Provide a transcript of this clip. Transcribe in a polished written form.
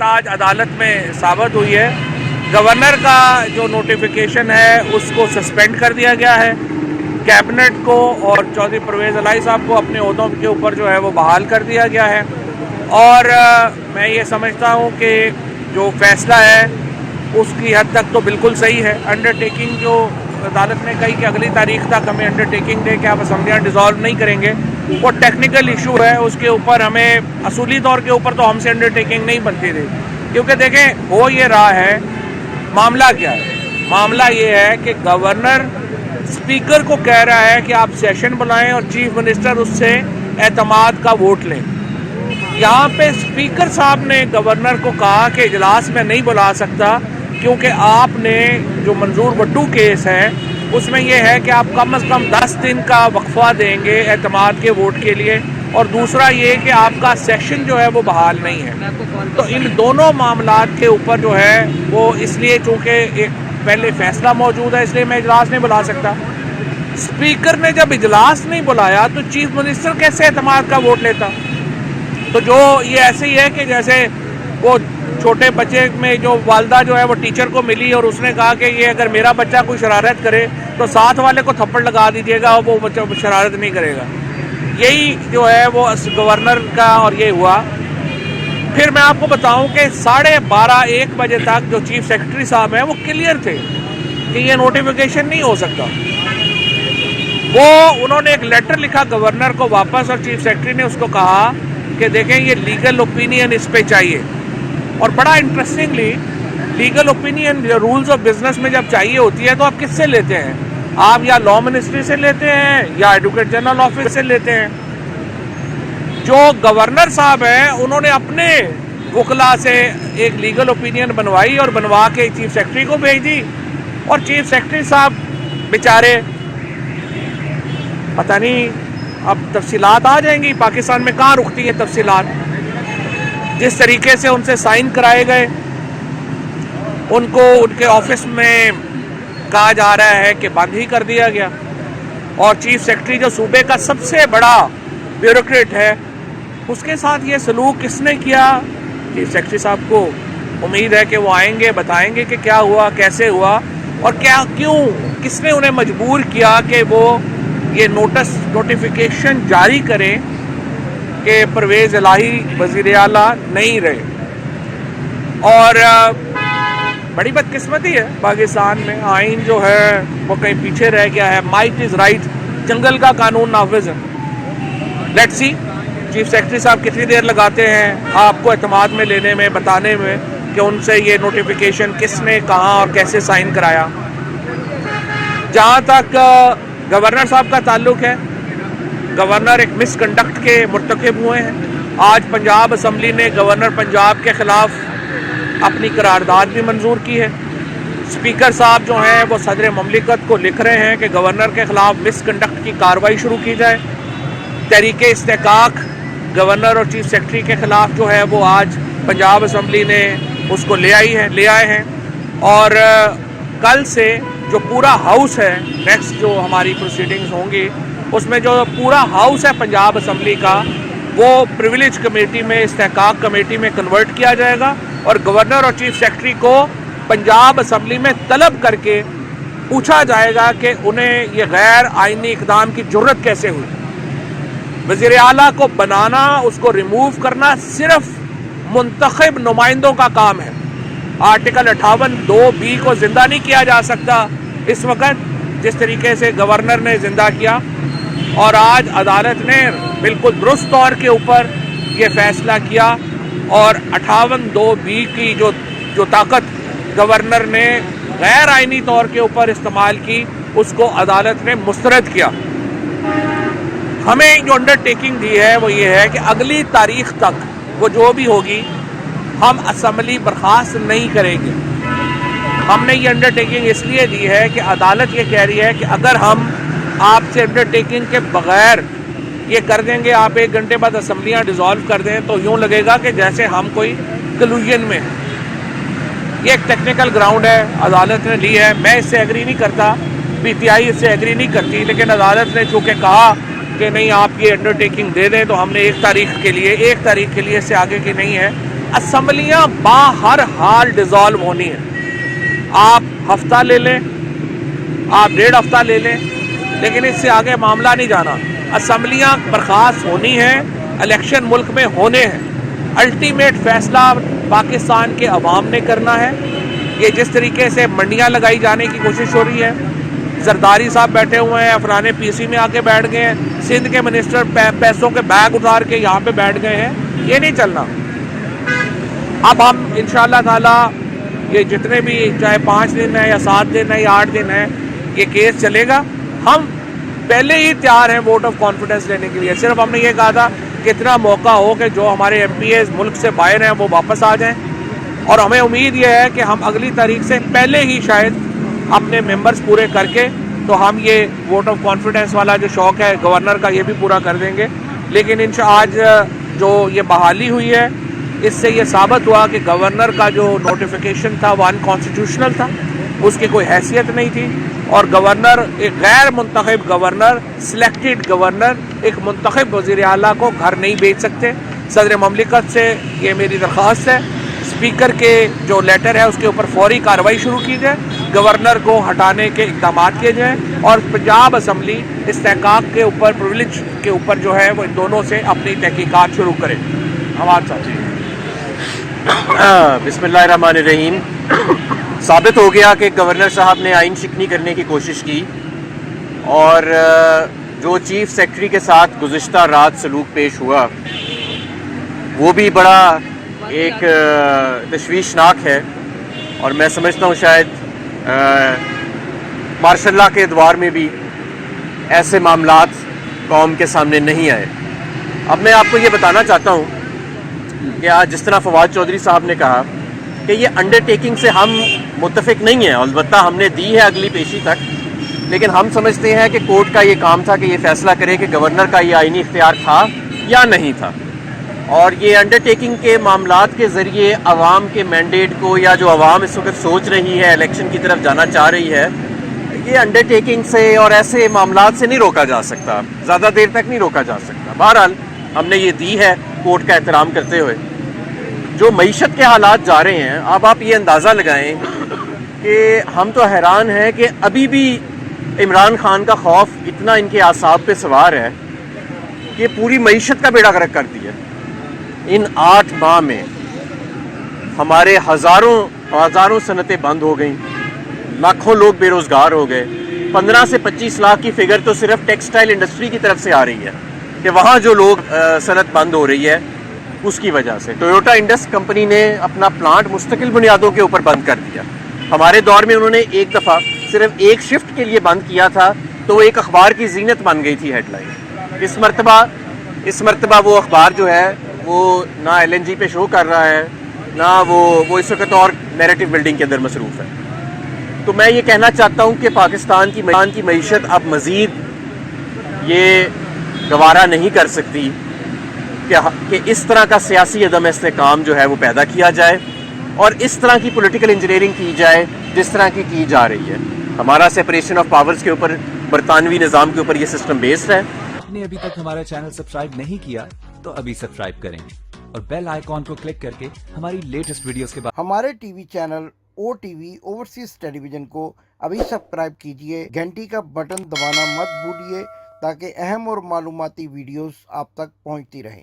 آج عدالت میں ثابت ہوئی ہے. گورنر کا جو نوٹیفیکیشن ہے اس کو سسپینڈ کر دیا گیا ہے. کیبنٹ کو اور چودھری پرویز الہی صاحب کو اپنے عہدوں کے اوپر جو ہے وہ بحال کر دیا گیا ہے. اور میں یہ سمجھتا ہوں کہ جو فیصلہ ہے اس کی حد تک تو بالکل صحیح ہے. انڈر ٹیکنگ جو عدالت نے کہی کہ اگلی تاریخ تک ہمیں انڈر ٹیکنگ دے کہ آپ اسمبلیاں ڈیزالو نہیں کریں گے، وہ ٹیکنیکل ایشو ہے. اس کے اوپر ہمیں اصولی طور کے اوپر تو ہم سے انڈر ٹیکنگ نہیں بنتی تھی، کیونکہ دیکھیں ہو یہ رہا ہے. معاملہ کیا ہے؟ معاملہ یہ ہے کہ گورنر اسپیکر کو کہہ رہا ہے کہ آپ سیشن بلائیں اور چیف منسٹر اس سے اعتماد کا ووٹ لیں. یہاں پہ اسپیکر صاحب نے گورنر کو کہا کہ اجلاس میں نہیں بلا سکتا کیونکہ آپ نے جو منظور وٹو کیس ہے اس میں یہ ہے کہ آپ کم از کم 10 دن کا وقفہ دیں گے اعتماد کے ووٹ کے لیے، اور دوسرا یہ کہ آپ کا سیشن جو ہے وہ بحال نہیں ہے. تو ان دونوں معاملات کے اوپر جو ہے وہ اس لیے چونکہ ایک پہلے فیصلہ موجود ہے اس لیے میں اجلاس نہیں بلا سکتا. اسپیکر نے جب اجلاس نہیں بلایا تو چیف منسٹر کیسے اعتماد کا ووٹ لیتا؟ تو جو یہ ایسے ہی ہے کہ جیسے وہ چھوٹے بچے میں جو والدہ جو ہے وہ ٹیچر کو ملی اور اس نے کہا کہ یہ اگر میرا بچہ کوئی شرارت کرے تو ساتھ والے کو تھپڑ لگا دیجیے گا اور وہ بچہ شرارت نہیں کرے گا. یہی جو ہے وہ گورنر کا اور یہ ہوا. پھر میں آپ کو بتاؤں کہ 12:30-1 بجے تک جو چیف سیکرٹری صاحب ہیں وہ کلیئر تھے کہ یہ نوٹیفیکیشن نہیں ہو سکتا. انہوں نے ایک لیٹر لکھا گورنر کو واپس اور چیف سیکرٹری نے اس کو کہا کہ دیکھیں یہ لیگل اوپینین اس پہ چاہیے. اور بڑا interestingly legal opinion rules of business میں جب چاہیے ہوتی ہے تو آپ کس سے لیتے ہیں؟ آپ یا لا منسٹری سے لیتے ہیں یا ایڈوکیٹ جنرل آفس سے لیتے ہیں. جو گورنر صاحب ہیں انہوں نے اپنے وکلا سے ایک لیگل اوپینین بنوائی اور بنوا کے چیف سیکرٹری کو بھیج دی. اور چیف سیکرٹری صاحب بیچارے پتہ نہیں اب تفصیلات آ جائیں گی، پاکستان میں کہاں رکتی ہیں تفصیلات. جس طریقے سے ان سے سائن کرائے گئے ان کو ان کے آفس میں کہا جا رہا ہے کہ بند ہی کر دیا گیا. اور چیف سیکرٹری جو صوبے کا سب سے بڑا بیوروکریٹ ہے اس کے ساتھ یہ سلوک کس نے کیا؟ چیف سیکرٹری صاحب کو امید ہے کہ وہ آئیں گے، بتائیں گے کہ کیا ہوا، کیسے ہوا اور کیوں کس نے انہیں مجبور کیا کہ وہ یہ نوٹیفیکیشن جاری کریں کہ پرویز الہی وزیر اعلیٰ نہیں رہے. اور بڑی بدقسمتی ہے پاکستان میں، آئین جو ہے وہ کہیں پیچھے رہ گیا ہے. مائٹ از رائٹ، جنگل کا قانون نافذ ہے. لیٹس سی چیف سیکرٹری صاحب کتنی دیر لگاتے ہیں آپ کو اعتماد میں لینے میں، بتانے میں کہ ان سے یہ نوٹیفیکیشن کس نے کہاں اور کیسے سائن کرایا. جہاں تک گورنر صاحب کا تعلق ہے، گورنر ایک مس کنڈکٹ کے مرتکب ہوئے ہیں. آج پنجاب اسمبلی نے گورنر پنجاب کے خلاف اپنی قرارداد بھی منظور کی ہے. اسپیکر صاحب جو ہیں وہ صدر مملکت کو لکھ رہے ہیں کہ گورنر کے خلاف مس کنڈکٹ کی کارروائی شروع کی جائے. تحریک استحقاق گورنر اور چیف سیکرٹری کے خلاف جو ہے وہ آج پنجاب اسمبلی نے اس کو لے آئے ہیں. اور کل سے جو پورا ہاؤس ہے، نیکسٹ جو ہماری پروسیڈنگز ہوں گی اس میں جو پورا ہاؤس ہے پنجاب اسمبلی کا وہ پریویلیج کمیٹی میں، استحقاق کمیٹی میں کنورٹ کیا جائے گا. اور گورنر اور چیف سیکرٹری کو پنجاب اسمبلی میں طلب کر کے پوچھا جائے گا کہ انہیں یہ غیر آئینی اقدام کی جرت کیسے ہوئی. وزیر اعلیٰ کو بنانا، اس کو ریموو کرنا صرف منتخب نمائندوں کا کام ہے. آرٹیکل 58(2)(b) کو زندہ نہیں کیا جا سکتا اس وقت جس طریقے سے گورنر نے زندہ کیا. اور آج عدالت نے بالکل درست طور کے اوپر یہ فیصلہ کیا اور 58(2)(b) کی جو طاقت گورنر نے غیر آئینی طور کے اوپر استعمال کی اس کو عدالت نے مسترد کیا. ہمیں جو انڈر ٹیکنگ دی ہے وہ یہ ہے کہ اگلی تاریخ تک وہ جو بھی ہوگی ہم اسمبلی برخاست نہیں کریں گے. ہم نے یہ انڈر ٹیکنگ اس لیے دی ہے کہ عدالت یہ کہہ رہی ہے کہ اگر ہم آپ سے انڈر ٹیکنگ کے بغیر یہ کر دیں گے، آپ 1 گھنٹے بعد اسمبلیاں ڈیزالو کر دیں تو یوں لگے گا کہ جیسے ہم کوئی کلوژن میں. یہ ایک ٹیکنیکل گراؤنڈ ہے، عدالت نے لی ہے. میں اس سے ایگری نہیں کرتا، پی ٹی آئی اس سے ایگری نہیں کرتی، لیکن عدالت نے چونکہ کہا کہ نہیں آپ یہ انڈر ٹیکنگ دے دیں تو ہم نے 1 تاریخ کے لیے اس سے آگے کی نہیں ہے. اسمبلیاں باہر حال ڈیزالو ہونی ہیں. آپ ہفتہ لے لیں, آپ 1.5 ہفتہ لے لیں, لیکن اس سے آگے معاملہ نہیں جانا. اسمبلیاں برخاست ہونی ہیں, الیکشن ملک میں ہونے ہیں. الٹیمیٹ فیصلہ پاکستان کے عوام نے کرنا ہے. یہ جس طریقے سے منڈیاں لگائی جانے کی کوشش ہو رہی ہے, زرداری صاحب بیٹھے ہوئے ہیں, افرانے پی سی میں آ کے بیٹھ گئے ہیں, سندھ کے منسٹر پیسوں کے بیگ اتار کے یہاں پہ بیٹھ گئے ہیں, یہ نہیں چلنا. اب ہم انشاءاللہ تعالی یہ جتنے بھی چاہے 5 دن ہے یا 7 دن ہے یا 8 دن ہے یہ کیس چلے گا, ہم پہلے ہی تیار ہیں ووٹ آف کانفیڈنس لینے کے لیے. صرف ہم نے یہ کہا تھا کہ اتنا موقع ہو کہ جو ہمارے ایم پی ایز ملک سے باہر ہیں وہ واپس آ جائیں, اور ہمیں امید یہ ہے کہ ہم اگلی تاریخ سے پہلے ہی شاید اپنے ممبرز پورے کر کے تو ہم یہ ووٹ آف کانفیڈنس والا جو شوق ہے گورنر کا یہ بھی پورا کر دیں گے. لیکن آج جو یہ بحالی ہوئی ہے اس سے یہ ثابت ہوا کہ گورنر کا جو نوٹیفیکیشن تھا وہ انکانسٹیٹیوشنل تھا, اس کی کوئی حیثیت نہیں تھی, اور گورنر ایک غیر منتخب گورنر, سلیکٹڈ گورنر ایک منتخب وزیر اعلیٰ کو گھر نہیں بھیج سکتے. صدر مملکت سے یہ میری درخواست ہے, اسپیکر کے جو لیٹر ہے اس کے اوپر فوری کارروائی شروع کی جائے, گورنر کو ہٹانے کے اقدامات کیے جائیں, اور پنجاب اسمبلی استحقاق کے اوپر, پرولیج کے اوپر جو ہے وہ ان دونوں سے اپنی تحقیقات شروع کرے. ہمارے ساتھ بسم اللہ الرحمن الرحیم. ثابت ہو گیا کہ گورنر صاحب نے آئین شکنی کرنے کی کوشش کی, اور جو چیف سیکرٹری کے ساتھ گزشتہ رات سلوک پیش ہوا وہ بھی بڑا ایک تشویشناک ہے. اور میں سمجھتا ہوں شاید مارشل لاء کے ادوار میں بھی ایسے معاملات قوم کے سامنے نہیں آئے. اب میں آپ کو یہ بتانا چاہتا ہوں کہ آج جس طرح فواد چودھری صاحب نے کہا کہ یہ انڈر ٹیکنگ سے ہم متفق نہیں ہیں, البتہ ہم نے دی ہے اگلی پیشی تک, لیکن ہم سمجھتے ہیں کہ کورٹ کا یہ کام تھا کہ یہ فیصلہ کرے کہ گورنر کا یہ آئینی اختیار تھا یا نہیں تھا. اور یہ انڈر ٹیکنگ کے معاملات کے ذریعے عوام کے مینڈیٹ کو, یا جو عوام اس وقت سوچ رہی ہے الیکشن کی طرف جانا چاہ رہی ہے, یہ انڈر ٹیکنگ سے اور ایسے معاملات سے نہیں روکا جا سکتا, زیادہ دیر تک نہیں روکا جا سکتا. بہرحال ہم نے یہ دی ہے کورٹ کا احترام کرتے ہوئے. جو معیشت کے حالات جا رہے ہیں, اب آپ یہ اندازہ لگائیں کہ ہم تو حیران ہیں کہ ابھی بھی عمران خان کا خوف اتنا ان کے اعصاب پہ سوار ہے کہ پوری معیشت کا بیڑا غرق کر دیا. ان 8 ماہ میں ہمارے ہزاروں صنعتیں بند ہو گئیں, لاکھوں لوگ بے روزگار ہو گئے. 15 سے 25 لاکھ کی فگر تو صرف ٹیکسٹائل انڈسٹری کی طرف سے آ رہی ہے کہ وہاں جو لوگ صنعت بند ہو رہی ہے اس کی وجہ سے. ٹویوٹا انڈس کمپنی نے اپنا پلانٹ مستقل بنیادوں کے اوپر بند کر دیا. ہمارے دور میں انہوں نے ایک دفعہ صرف ایک شفٹ کے لیے بند کیا تھا تو وہ ایک اخبار کی زینت بن گئی تھی ہیڈ لائن. اس مرتبہ وہ اخبار جو ہے وہ نہ ایل این جی پہ شو کر رہا ہے, نہ وہ اس وقت اور نیریٹو بلڈنگ کے اندر مصروف ہے. تو میں یہ کہنا چاہتا ہوں کہ پاکستان کی معیشت اب مزید یہ گوارا نہیں کر سکتی کہ اس طرح کا سیاسی عدم استحکام جو ہے وہ پیدا کیا جائے اور اس طرح کی پولیٹیکل انجینئرنگ کی جائے جس طرح کی جا رہی ہے. ہمارا سیپریشن آف پاورز کے اوپر, برطانوی نظام کے اوپر یہ سسٹم بیسڈ ہے. آپ نے ابھی تک ہمارا چینل سبسکرائب نہیں کیا تو ابھی سبسکرائب کریں اور بیل آئیکن کو کلک کر کے ہماری لیٹسٹ ویڈیوز کے بعد ہمارے T V channel O T V overseas television کو ابھی سبسکرائب کیجئے, گھنٹی کا بٹن دبانا مت بھولیے تاکہ اہم اور معلوماتی ویڈیوز آپ تک پہنچتی رہیں.